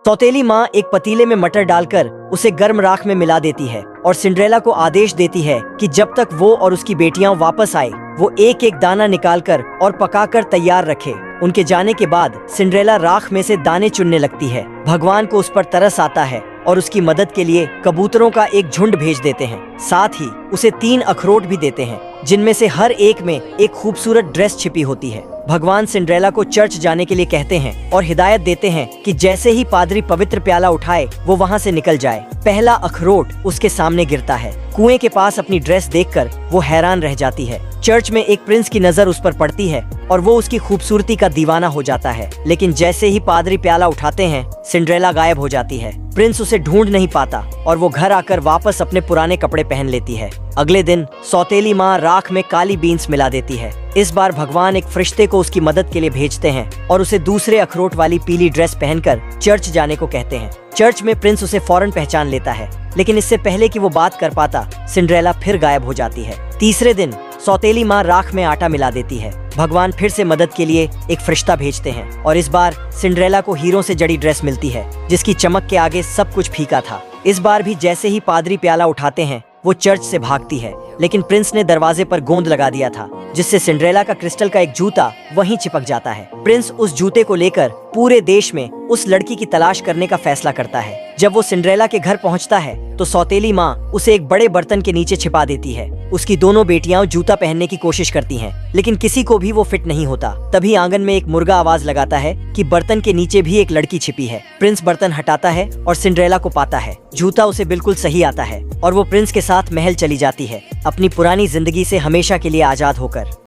सौतेली माँ एक पतीले में मटर डालकर उसे गर्म राख में मिला देती है और सिंड्रेला को आदेश देती है कि जब तक वो और उसकी बेटियां वापस आए वो एक एक दाना निकालकर और पकाकर तैयार रखे। उनके जाने के बाद सिंड्रेला राख में से दाने चुनने लगती है। भगवान को उस पर तरस आता है और उसकी मदद के लिए कबूतरों का एक झुंड भेज देते हैं। साथ ही उसे 3 अखरोट भी देते हैं जिनमें से हर एक में एक खूबसूरत ड्रेस छिपी होती है। भगवान सिंड्रेला को चर्च जाने के लिए कहते हैं और हिदायत देते हैं कि जैसे ही पादरी पवित्र प्याला उठाए वो वहाँ से निकल जाए। पहला अखरोट उसके सामने गिरता है। कुएं के पास अपनी ड्रेस देखकर वो हैरान रह जाती है। चर्च में एक प्रिंस की नजर उस पर पड़ती है और वो उसकी खूबसूरती का दीवाना हो जाता है। लेकिन जैसे ही पादरी प्याला उठाते हैं सिंड्रेला गायब हो जाती है। प्रिंस उसे ढूंढ नहीं पाता और वो घर आकर वापस अपने पुराने कपड़े पहन लेती है। अगले दिन सौतेली माँ राख में काली बीन्स मिला देती है। इस बार भगवान एक फरिश्ते को उसकी मदद के लिए भेजते हैं और उसे दूसरे अखरोट वाली पीली ड्रेस पहनकर चर्च जाने को कहते हैं। चर्च में प्रिंस उसे फौरन पहचान लेता है, लेकिन इससे पहले कि वो बात कर पाता सिंड्रेला फिर गायब हो जाती है। तीसरे दिन सौतेली माँ राख में आटा मिला देती है। भगवान फिर से मदद के लिए एक फरिश्ता भेजते हैं और इस बार सिंड्रेला को हीरों से जड़ी ड्रेस मिलती है जिसकी चमक के आगे सब कुछ फीका था। इस बार भी जैसे ही पादरी प्याला उठाते हैं वो चर्च से भागती है, लेकिन प्रिंस ने दरवाजे पर गोंद लगा दिया था जिससे सिंड्रेला का क्रिस्टल का एक जूता वहीं चिपक जाता है। प्रिंस उस जूते को लेकर पूरे देश में उस लड़की की तलाश करने का फैसला करता है। जब वो सिंड्रेला के घर पहुंचता है तो सौतेली माँ उसे एक बड़े बर्तन के नीचे छिपा देती है। उसकी दोनों बेटियां जूता पहनने की कोशिश करती हैं, लेकिन किसी को भी वो फिट नहीं होता। तभी आंगन में एक मुर्गा आवाज लगाता है कि बर्तन के नीचे भी एक लड़की छिपी है। प्रिंस बर्तन हटाता है और सिंड्रेला को पाता है। जूता उसे बिल्कुल सही आता है और वो प्रिंस के साथ महल चली जाती है, अपनी पुरानी जिंदगी से हमेशा के लिए आजाद होकर।